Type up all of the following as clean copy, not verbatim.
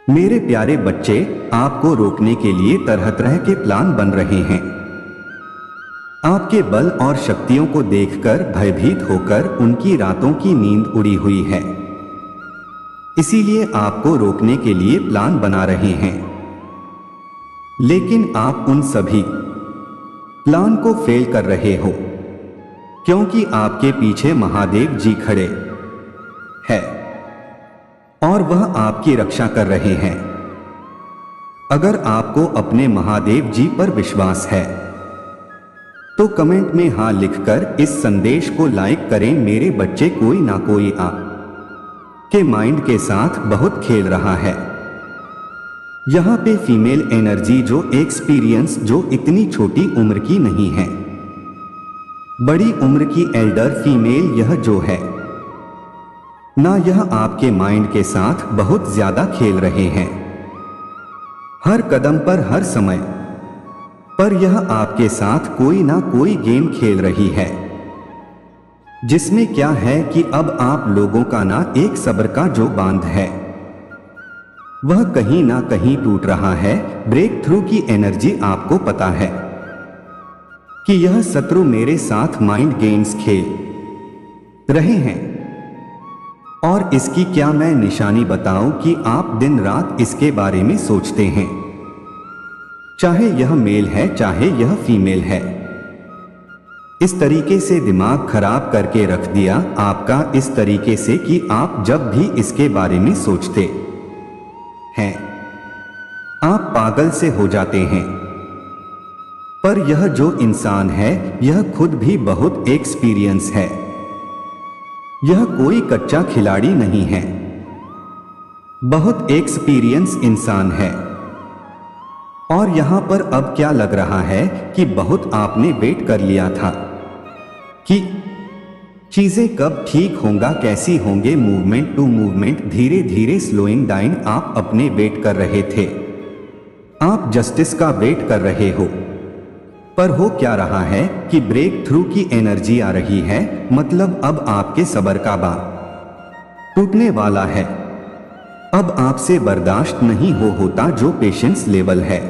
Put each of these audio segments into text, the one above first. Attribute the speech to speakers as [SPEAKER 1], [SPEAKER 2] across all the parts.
[SPEAKER 1] मेरे प्यारे बच्चे, आपको रोकने के लिए तरह तरह के प्लान बन रहे हैं। आपके बल और शक्तियों को देखकर भयभीत होकर उनकी रातों की नींद उड़ी हुई है। इसीलिए आपको रोकने के लिए प्लान बना रहे हैं। लेकिन आप उन सभी प्लान को फेल कर रहे हो, क्योंकि आपके पीछे महादेव जी खड़े हैं और वह आपकी रक्षा कर रहे हैं। अगर आपको अपने महादेव जी पर विश्वास है तो कमेंट में हाँ लिखकर इस संदेश को लाइक करें। मेरे बच्चे, कोई ना कोई आप के माइंड के साथ बहुत खेल रहा है। यहां पे फीमेल एनर्जी जो एक्सपीरियंस, जो इतनी छोटी उम्र की नहीं है, बड़ी उम्र की एल्डर फीमेल यह जो है ना, यह आपके माइंड के साथ बहुत ज्यादा खेल रहे हैं। हर कदम पर, हर समय पर यह आपके साथ कोई ना कोई गेम खेल रही है, जिसमें क्या है कि अब आप लोगों का ना एक सब्र का जो बांध है वह कहीं ना कहीं टूट रहा है। ब्रेक थ्रू की एनर्जी, आपको पता है कि यह शत्रु मेरे साथ माइंड गेम्स खेल रहे हैं, और इसकी क्या मैं निशानी बताऊं कि आप दिन रात इसके बारे में सोचते हैं। चाहे यह मेल है चाहे यह फीमेल है, इस तरीके से दिमाग खराब करके रख दिया आपका, इस तरीके से कि आप जब भी इसके बारे में सोचते हैं आप पागल से हो जाते हैं। पर यह जो इंसान है यह खुद भी बहुत एक्सपीरियंस है। यह कोई कच्चा खिलाड़ी नहीं है, बहुत एक्सपीरियंस इंसान है। और यहां पर अब क्या लग रहा है कि बहुत आपने वेट कर लिया था कि चीजें कब ठीक होंगे, कैसी होंगे, मूवमेंट टू मूवमेंट, धीरे धीरे स्लोइंग डाउन। आप अपने वेट कर रहे थे, आप जस्टिस का वेट कर रहे हो। पर हो क्या रहा है कि ब्रेक थ्रू की एनर्जी आ रही है, मतलब अब आपके सब्र का बांध टूटने वाला है। अब आपसे बर्दाश्त नहीं होता जो पेशेंस लेवल है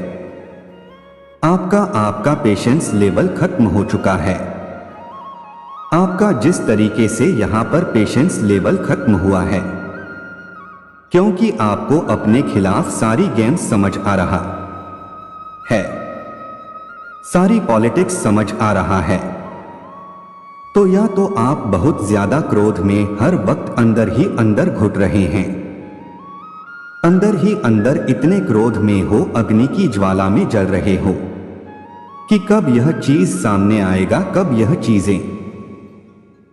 [SPEAKER 1] आपका पेशेंस लेवल खत्म हो चुका है। आपका जिस तरीके से यहां पर पेशेंस लेवल खत्म हुआ है, क्योंकि आपको अपने खिलाफ सारी गेम्स समझ आ रहा है, सारी पॉलिटिक्स समझ आ रहा है। तो या तो आप बहुत ज्यादा क्रोध में हर वक्त अंदर ही अंदर घुट रहे हैं, अंदर ही अंदर इतने क्रोध में हो, अग्नि की ज्वाला में जल रहे हो कि कब यह चीज सामने आएगा, कब यह चीजें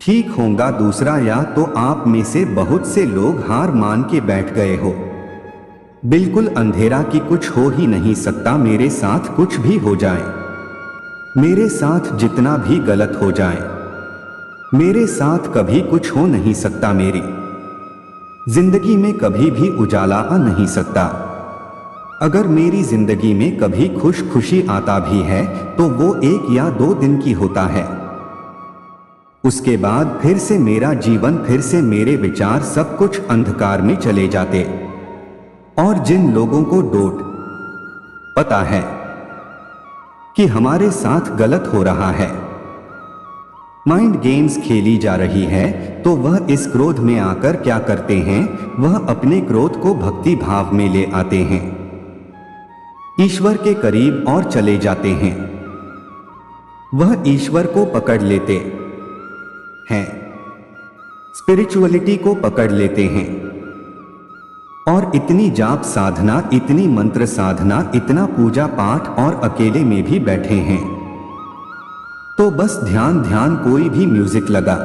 [SPEAKER 1] ठीक होगा। दूसरा, या तो आप में से बहुत से लोग हार मान के बैठ गए हो, बिल्कुल अंधेरा कि कुछ हो ही नहीं सकता, मेरे साथ कुछ भी हो जाए, मेरे साथ जितना भी गलत हो जाए, मेरे साथ कभी कुछ हो नहीं सकता, मेरी जिंदगी में कभी भी उजाला आ नहीं सकता। अगर मेरी जिंदगी में कभी खुशी आता भी है तो वो 1 या 2 दिन की होता है, उसके बाद फिर से मेरा जीवन, फिर से मेरे विचार, सब कुछ अंधकार में चले जाते। और जिन लोगों को डोट पता है कि हमारे साथ गलत हो रहा है, माइंड गेम्स खेली जा रही है, तो वह इस क्रोध में आकर क्या करते हैं, वह अपने क्रोध को भक्ति भाव में ले आते हैं, ईश्वर के करीब और चले जाते हैं। वह ईश्वर को पकड़ लेते हैं, स्पिरिचुअलिटी को पकड़ लेते हैं, और इतनी जाप साधना, इतनी मंत्र साधना, इतना पूजा पाठ, और अकेले में भी बैठे हैं तो बस ध्यान, कोई भी म्यूजिक लगा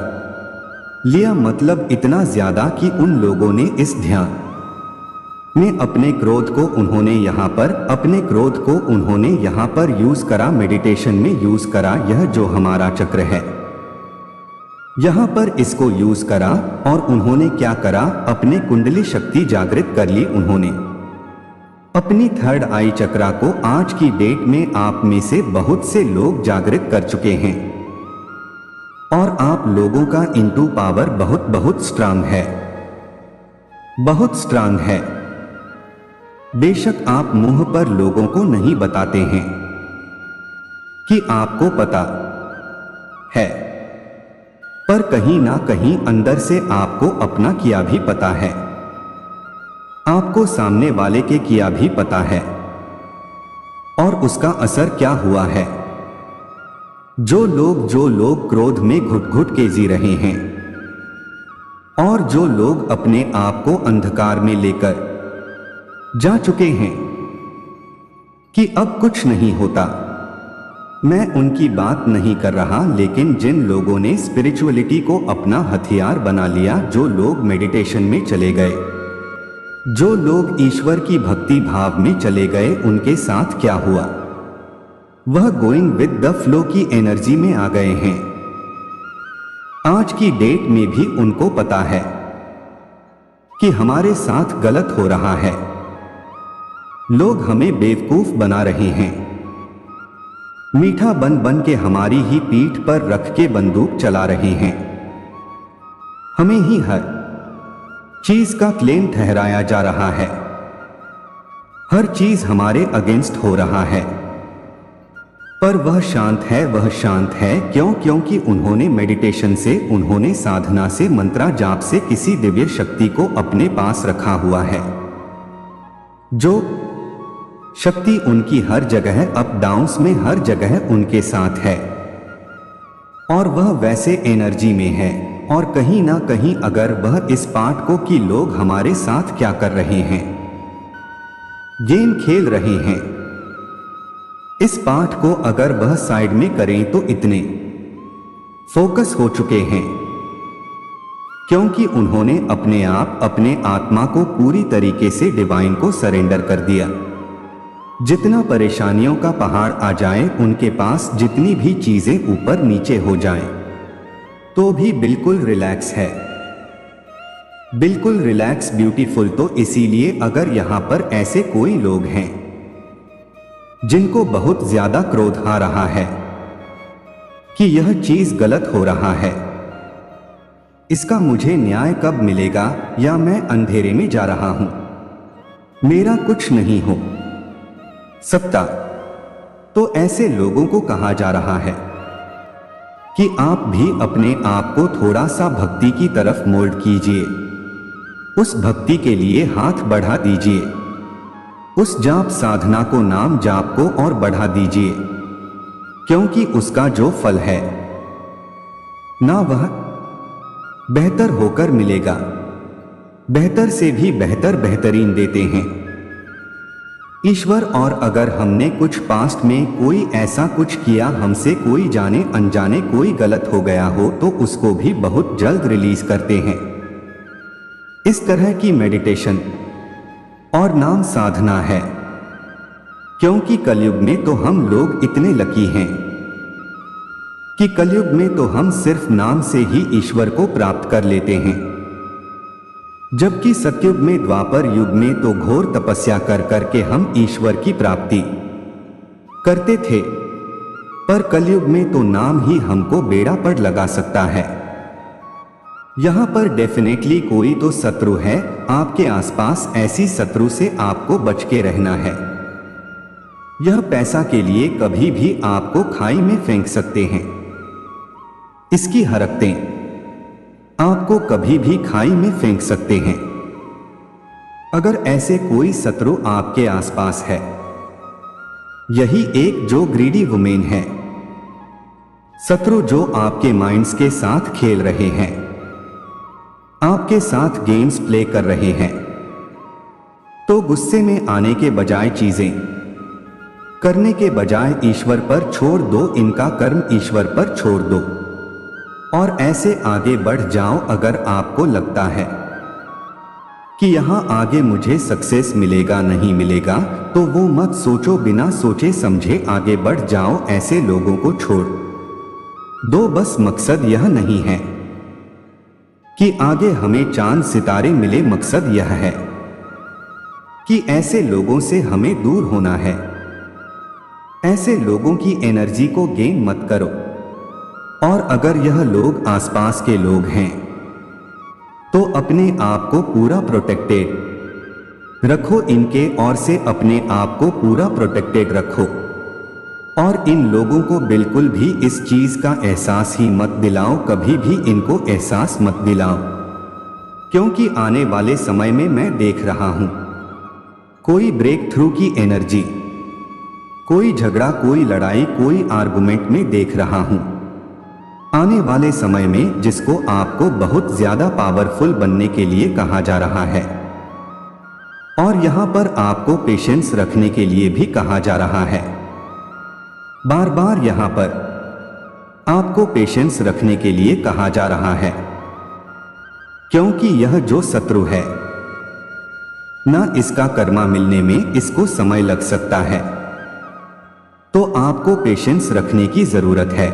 [SPEAKER 1] लिया, मतलब इतना ज्यादा कि उन लोगों ने इस ध्यान में अपने क्रोध को उन्होंने यहां पर यूज करा, मेडिटेशन में यूज करा। यह जो हमारा चक्र है यहां पर इसको यूज करा, और उन्होंने क्या करा, अपने कुंडली शक्ति जागृत कर ली। उन्होंने अपनी थर्ड आई चक्रा को आज की डेट में आप में से बहुत से लोग जागृत कर चुके हैं, और आप लोगों का इंटू पावर बहुत स्ट्रांग है, बहुत स्ट्रांग है। बेशक आप मुंह पर लोगों को नहीं बताते हैं कि आपको पता है, पर कहीं ना कहीं अंदर से आपको अपना किया भी पता है, आपको सामने वाले के किया भी पता है और उसका असर क्या हुआ है। जो लोग क्रोध में घुट घुट के जी रहे हैं और जो लोग अपने आप को अंधकार में लेकर जा चुके हैं कि अब कुछ नहीं होता, मैं उनकी बात नहीं कर रहा, लेकिन जिन लोगों ने स्पिरिचुअलिटी को अपना हथियार बना लिया, जो लोग मेडिटेशन में चले गए, जो लोग ईश्वर की भक्ति भाव में चले गए, उनके साथ क्या हुआ? वह गोइंग विद द फ्लो की एनर्जी में आ गए हैं। आज की डेट में भी उनको पता है कि हमारे साथ गलत हो रहा है, लोग हमें बेवकूफ बना रहे हैं, मीठा बन बन के हमारी ही पीठ पर रख के बंदूक चला रहे हैं, हमें ही हर चीज का क्लेम ठहराया जा रहा है, हर चीज हमारे अगेंस्ट हो रहा है। पर वह शांत है, वह शांत है क्यों? क्योंकि उन्होंने मेडिटेशन से, उन्होंने साधना से, मंत्रा जाप से किसी दिव्य शक्ति को अपने पास रखा हुआ है, जो शक्ति उनकी हर जगह अप डाउन्स में हर जगह उनके साथ है और वह वैसे एनर्जी में है। और कहीं ना कहीं अगर वह इस पाठ को कि लोग हमारे साथ क्या कर रहे हैं, गेम खेल रहे हैं, इस पाठ को अगर वह साइड में करें तो इतने फोकस हो चुके हैं क्योंकि उन्होंने अपने आप, अपने आत्मा को पूरी तरीके से डिवाइन को सरेंडर कर दिया। जितना परेशानियों का पहाड़ आ जाए उनके पास, जितनी भी चीजें ऊपर नीचे हो जाएं, तो भी बिल्कुल रिलैक्स है, बिल्कुल रिलैक्स, ब्यूटीफुल। तो इसीलिए अगर यहां पर ऐसे कोई लोग हैं जिनको बहुत ज्यादा क्रोध आ रहा है कि यह चीज गलत हो रहा है, इसका मुझे न्याय कब मिलेगा, या मैं अंधेरे में जा रहा हूं, मेरा कुछ नहीं हो सकता, तो ऐसे लोगों को कहा जा रहा है कि आप भी अपने आप को थोड़ा सा भक्ति की तरफ मोल्ड कीजिए, उस भक्ति के लिए हाथ बढ़ा दीजिए, उस जाप साधना को, नाम जाप को और बढ़ा दीजिए, क्योंकि उसका जो फल है ना वह बेहतर होकर मिलेगा, बेहतर से भी बेहतर, बेहतरीन देते हैं ईश्वर। और अगर हमने कुछ पास्ट में कोई ऐसा कुछ किया, हमसे कोई जाने अनजाने कोई गलत हो गया हो, तो उसको भी बहुत जल्द रिलीज करते हैं। इस तरह की मेडिटेशन और नाम साधना है, क्योंकि कलयुग में तो हम लोग इतने लकी हैं कि कलयुग में तो हम सिर्फ नाम से ही ईश्वर को प्राप्त कर लेते हैं, जबकि सतयुग में, द्वापर युग में तो घोर तपस्या कर करके हम ईश्वर की प्राप्ति करते थे, पर कलयुग में तो नाम ही हमको बेड़ा पर लगा सकता है। यहां पर डेफिनेटली कोई तो शत्रु है आपके आसपास, ऐसी शत्रु से आपको बच के रहना है। यह पैसा के लिए कभी भी आपको खाई में फेंक सकते हैं, इसकी हरकतें आपको कभी भी खाई में फेंक सकते हैं। अगर ऐसे कोई शत्रु आपके आसपास है, यही एक जो ग्रीडी वुमेन है, शत्रु जो आपके माइंड्स के साथ खेल रहे हैं, आपके साथ गेम्स प्ले कर रहे हैं, तो गुस्से में आने के बजाय, चीजें करने के बजाय ईश्वर पर छोड़ दो, इनका कर्म ईश्वर पर छोड़ दो और ऐसे आगे बढ़ जाओ। अगर आपको लगता है कि यहां आगे मुझे सक्सेस मिलेगा नहीं मिलेगा, तो वो मत सोचो, बिना सोचे समझे आगे बढ़ जाओ, ऐसे लोगों को छोड़ दो। बस मकसद यह नहीं है कि आगे हमें चांद सितारे मिले, मकसद यह है कि ऐसे लोगों से हमें दूर होना है। ऐसे लोगों की एनर्जी को गेन मत करो, और अगर यह लोग आसपास के लोग हैं तो अपने आप को पूरा प्रोटेक्टेड रखो, इनके और से अपने आप को पूरा प्रोटेक्टेड रखो। और इन लोगों को बिल्कुल भी इस चीज का एहसास ही मत दिलाओ, कभी भी इनको एहसास मत दिलाओ, क्योंकि आने वाले समय में मैं देख रहा हूं कोई ब्रेक थ्रू की एनर्जी, कोई झगड़ा, कोई लड़ाई, कोई आर्गुमेंट में देख रहा हूं आने वाले समय में, जिसको आपको बहुत ज्यादा पावरफुल बनने के लिए कहा जा रहा है। और यहां पर आपको पेशेंस रखने के लिए भी कहा जा रहा है। बार बार यहां पर आपको पेशेंस रखने के लिए कहा जा रहा है, क्योंकि यह जो शत्रु है ना, इसका कर्मा मिलने में इसको समय लग सकता है। तो आपको पेशेंस रखने की जरूरत है,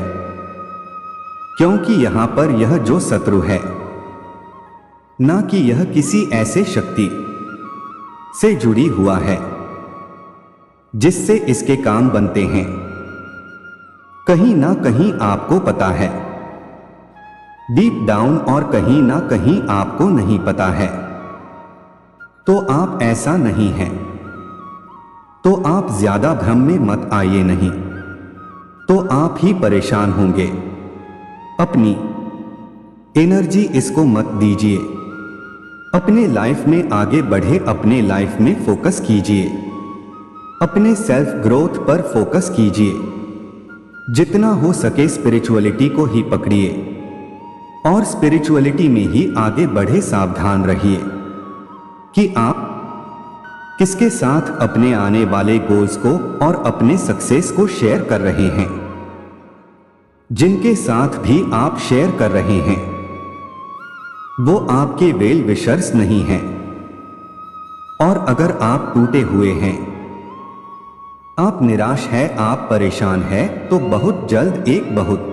[SPEAKER 1] क्योंकि यहां पर यह जो शत्रु है ना, कि यह किसी ऐसे शक्ति से जुड़ी हुआ है जिससे इसके काम बनते हैं। कहीं ना कहीं आपको पता है डीप डाउन, और कहीं ना कहीं आपको नहीं पता है। तो आप ऐसा नहीं है, तो आप ज्यादा भ्रम में मत आइए, नहीं तो आप ही परेशान होंगे। अपनी एनर्जी इसको मत दीजिए, अपने लाइफ में आगे बढ़े, अपने लाइफ में फोकस कीजिए, अपने सेल्फ ग्रोथ पर फोकस कीजिए। जितना हो सके स्पिरिचुअलिटी को ही पकड़िए और स्पिरिचुअलिटी में ही आगे बढ़े। सावधान रहिए कि आप किसके साथ अपने आने वाले गोल्स को और अपने सक्सेस को शेयर कर रहे हैं। जिनके साथ भी आप शेयर कर रहे हैं वो आपके वेल विशर्स नहीं हैं। और अगर आप टूटे हुए हैं, आप निराश है, आप परेशान है, तो बहुत जल्द एक बहुत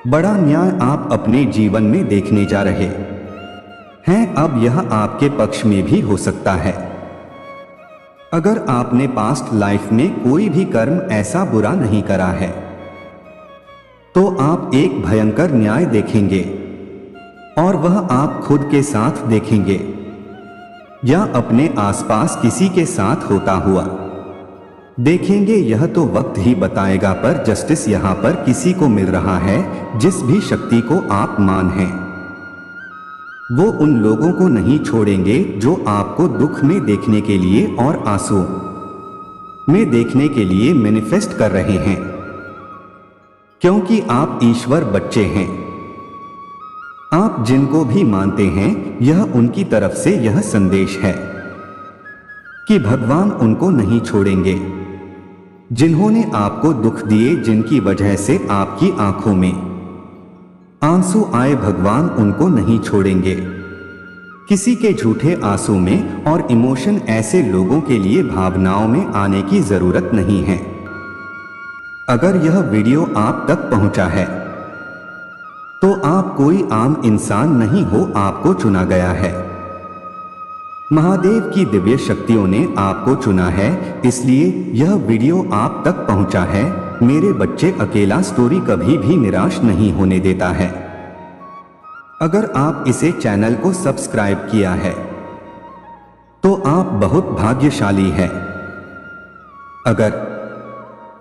[SPEAKER 1] बड़ा न्याय आप अपने जीवन में देखने जा रहे हैं। अब यह आपके पक्ष में भी हो सकता है। अगर आपने पास्ट लाइफ में कोई भी कर्म ऐसा बुरा नहीं करा है, तो आप एक भयंकर न्याय देखेंगे, और वह आप खुद के साथ देखेंगे या अपने आसपास किसी के साथ होता हुआ देखेंगे। यह तो वक्त ही बताएगा, पर जस्टिस यहां पर किसी को मिल रहा है। जिस भी शक्ति को आप मान हैं, वो उन लोगों को नहीं छोड़ेंगे जो आपको दुख में देखने के लिए और आंसू में देखने के लिए मैनिफेस्ट कर रहे हैं, क्योंकि आप ईश्वर बच्चे हैं। आप जिनको भी मानते हैं, यह उनकी तरफ से यह संदेश है कि भगवान उनको नहीं छोड़ेंगे। जिन्होंने आपको दुख दिए, जिनकी वजह से आपकी आंखों में आंसू आए, भगवान उनको नहीं छोड़ेंगे। किसी के झूठे आंसू में और इमोशन ऐसे लोगों के लिए भावनाओं में आने की जरूरत नहीं है। अगर यह वीडियो आप तक पहुंचा है तो आप कोई आम इंसान नहीं हो, आपको चुना गया है। महादेव की दिव्य शक्तियों ने आपको चुना है, इसलिए यह वीडियो आप तक पहुंचा है। मेरे बच्चे, अकेला स्टोरी कभी भी निराश नहीं होने देता है। अगर आप इसे चैनल को सब्सक्राइब किया है तो आप बहुत भाग्यशाली है। अगर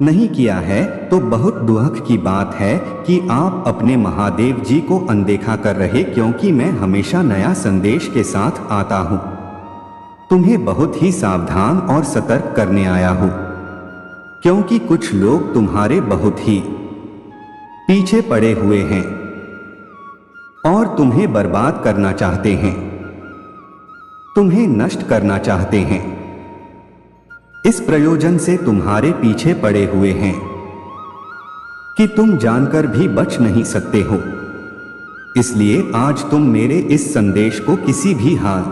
[SPEAKER 1] नहीं किया है तो बहुत दुख की बात है कि आप अपने महादेव जी को अनदेखा कर रहे, क्योंकि मैं हमेशा नया संदेश के साथ आता हूं। तुम्हें बहुत ही सावधान और सतर्क करने आया हूं, क्योंकि कुछ लोग तुम्हारे बहुत ही पीछे पड़े हुए हैं और तुम्हें बर्बाद करना चाहते हैं, तुम्हें नष्ट करना चाहते हैं। इस प्रयोजन से तुम्हारे पीछे पड़े हुए हैं कि तुम जानकर भी बच नहीं सकते हो। इसलिए आज तुम मेरे इस संदेश को किसी भी हाल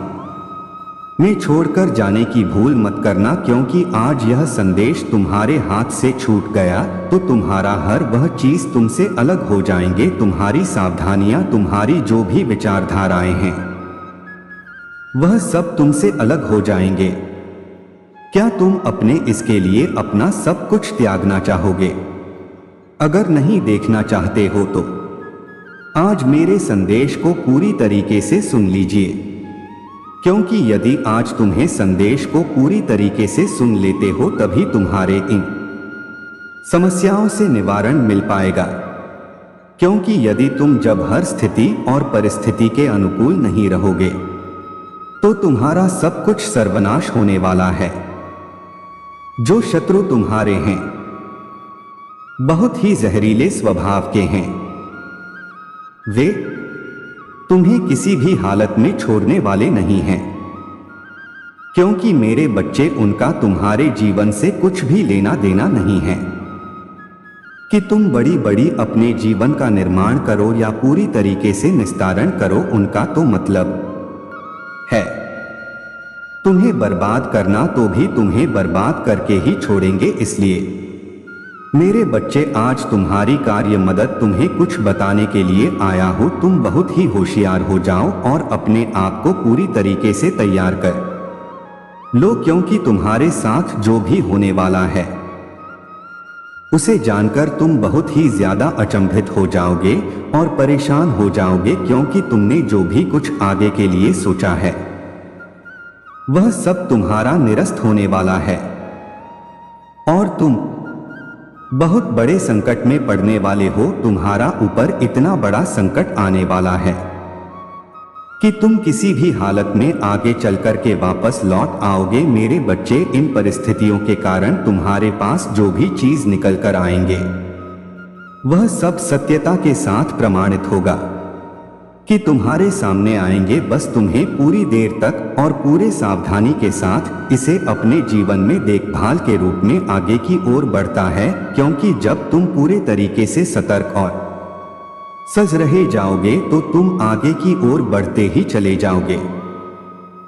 [SPEAKER 1] में छोड़कर जाने की भूल मत करना, क्योंकि आज यह संदेश तुम्हारे हाथ से छूट गया तो तुम्हारा हर वह चीज तुमसे अलग हो जाएंगे। तुम्हारी सावधानियां, तुम्हारी जो भी विचारधाराएं हैं, वह सब तुमसे अलग हो जाएंगे। क्या तुम अपने इसके लिए अपना सब कुछ त्यागना चाहोगे? अगर नहीं देखना चाहते हो तो आज मेरे संदेश को पूरी तरीके से सुन लीजिए। क्योंकि यदि आज तुम्हें संदेश को पूरी तरीके से सुन लेते हो तभी तुम्हारे इन समस्याओं से निवारण मिल पाएगा। क्योंकि यदि तुम जब हर स्थिति और परिस्थिति के अनुकूल नहीं रहोगे तो तुम्हारा सब कुछ सर्वनाश होने वाला है। जो शत्रु तुम्हारे हैं बहुत ही जहरीले स्वभाव के हैं। वे तुम्हें किसी भी हालत में छोड़ने वाले नहीं हैं, क्योंकि मेरे बच्चे उनका तुम्हारे जीवन से कुछ भी लेना देना नहीं है। कि तुम बड़ी बड़ी अपने जीवन का निर्माण करो या पूरी तरीके से निस्तारण करो, उनका तो मतलब है तुम्हें बर्बाद करना, तो भी तुम्हें बर्बाद करके ही छोड़ेंगे। इसलिए मेरे बच्चे, आज तुम्हारी कार्य मदद तुम्हें कुछ बताने के लिए आया हो। तुम बहुत ही होशियार हो जाओ और अपने आप को पूरी तरीके से तैयार कर लो, क्योंकि तुम्हारे साथ जो भी होने वाला है उसे जानकर तुम बहुत ही ज्यादा अचंभित हो जाओगे और परेशान हो जाओगे, क्योंकि तुमने जो भी कुछ आगे के लिए सोचा है वह सब तुम्हारा निरस्त होने वाला है और तुम बहुत बड़े संकट में पड़ने वाले हो। तुम्हारा ऊपर इतना बड़ा संकट आने वाला है कि तुम किसी भी हालत में आगे चलकर के वापस लौट आओगे। मेरे बच्चे, इन परिस्थितियों के कारण तुम्हारे पास जो भी चीज निकल कर आएंगे वह सब सत्यता के साथ प्रमाणित होगा कि तुम्हारे सामने आएंगे। बस तुम्हें पूरी देर तक और पूरे सावधानी के साथ इसे अपने जीवन में देखभाल के रूप में आगे की ओर बढ़ता है, क्योंकि जब तुम पूरे तरीके से सतर्क और सज रहे जाओगे तो तुम आगे की ओर बढ़ते ही चले जाओगे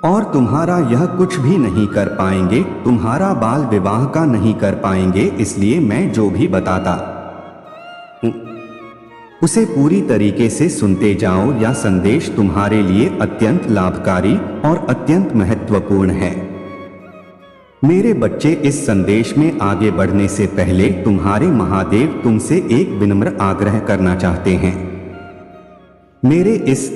[SPEAKER 1] और तुम्हारा यह कुछ भी नहीं कर पाएंगे, तुम्हारा बाल विवाह का नहीं कर पाएंगे। इसलिए मैं जो भी बताता उसे पूरी तरीके से सुनते जाओ। यह संदेश तुम्हारे लिए अत्यंत लाभकारी और अत्यंत महत्वपूर्ण है। मेरे बच्चे, इस संदेश में आगे बढ़ने से पहले तुम्हारे महादेव तुमसे एक विनम्र आग्रह करना चाहते हैं। मेरे इस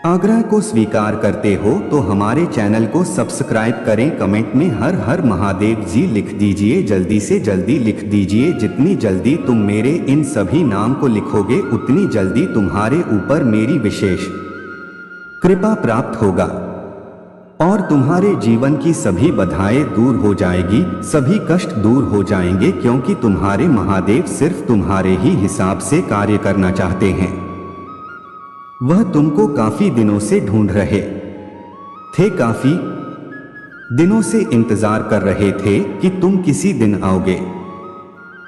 [SPEAKER 1] आग्रह को स्वीकार करते हो तो हमारे चैनल को सब्सक्राइब करें। कमेंट में हर हर महादेव जी लिख दीजिए, जल्दी से जल्दी लिख दीजिए। जितनी जल्दी तुम मेरे इन सभी नाम को लिखोगे उतनी जल्दी तुम्हारे ऊपर मेरी विशेष कृपा प्राप्त होगा और तुम्हारे जीवन की सभी बाधाएं दूर हो जाएगी, सभी कष्ट दूर हो जाएंगे, क्योंकि तुम्हारे महादेव सिर्फ तुम्हारे ही हिसाब से कार्य करना चाहते हैं। वह तुमको काफी दिनों से ढूंढ रहे थे, काफी दिनों से इंतजार कर रहे थे कि तुम किसी दिन आओगे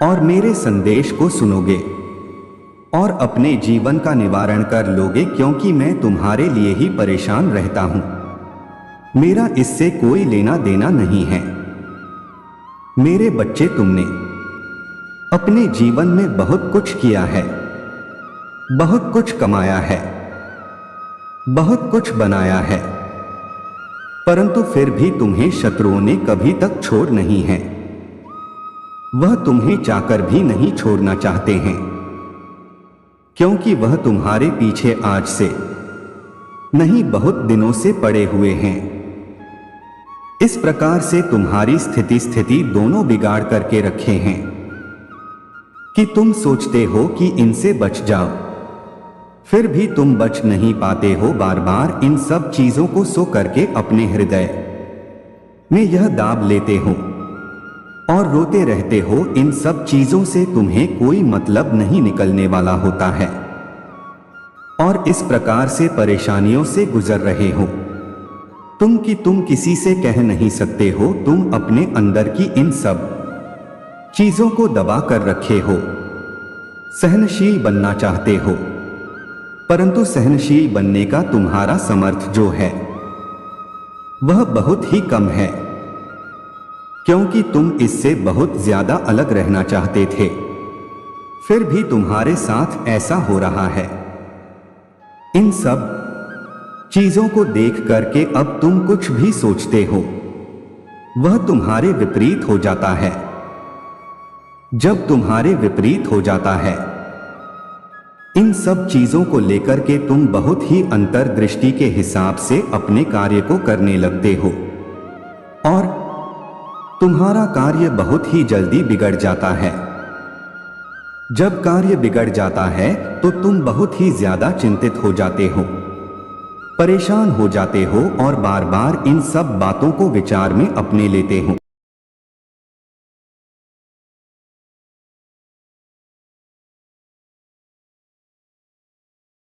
[SPEAKER 1] और मेरे संदेश को सुनोगे और अपने जीवन का निवारण कर लोगे, क्योंकि मैं तुम्हारे लिए ही परेशान रहता हूं। मेरा इससे कोई लेना देना नहीं है। मेरे बच्चे, तुमने अपने जीवन में बहुत कुछ किया है, बहुत कुछ कमाया है, बहुत कुछ बनाया है, परंतु फिर भी तुम्हें शत्रुओं ने कभी तक छोड़ नहीं है। वह तुम्हें चाहकर भी नहीं छोड़ना चाहते हैं, क्योंकि वह तुम्हारे पीछे आज से नहीं बहुत दिनों से पड़े हुए हैं। इस प्रकार से तुम्हारी स्थिति दोनों बिगाड़ करके रखे हैं कि तुम सोचते हो कि इनसे बच जाओ, फिर भी तुम बच नहीं पाते हो। बार बार इन सब चीजों को सो करके अपने हृदय में यह दाब लेते हो और रोते रहते हो। इन सब चीजों से तुम्हें कोई मतलब नहीं निकलने वाला होता है और इस प्रकार से परेशानियों से गुजर रहे हो तुम किसी से कह नहीं सकते हो। तुम अपने अंदर की इन सब चीजों को दबा कर रखे हो, सहनशील बनना चाहते हो, परंतु सहनशील बनने का तुम्हारा समर्थ जो है वह बहुत ही कम है, क्योंकि तुम इससे बहुत ज्यादा अलग रहना चाहते थे, फिर भी तुम्हारे साथ ऐसा हो रहा है। इन सब चीजों को देख करके अब तुम कुछ भी सोचते हो वह तुम्हारे विपरीत हो जाता है। जब तुम्हारे विपरीत हो जाता है इन सब चीजों को लेकर के तुम बहुत ही अंतर्दृष्टि के हिसाब से अपने कार्य को करने लगते हो और तुम्हारा कार्य बहुत ही जल्दी बिगड़ जाता है। जब कार्य बिगड़ जाता है तो तुम बहुत ही ज्यादा चिंतित हो जाते हो, परेशान हो जाते हो और बार बार इन सब बातों को विचार में अपने लेते हो।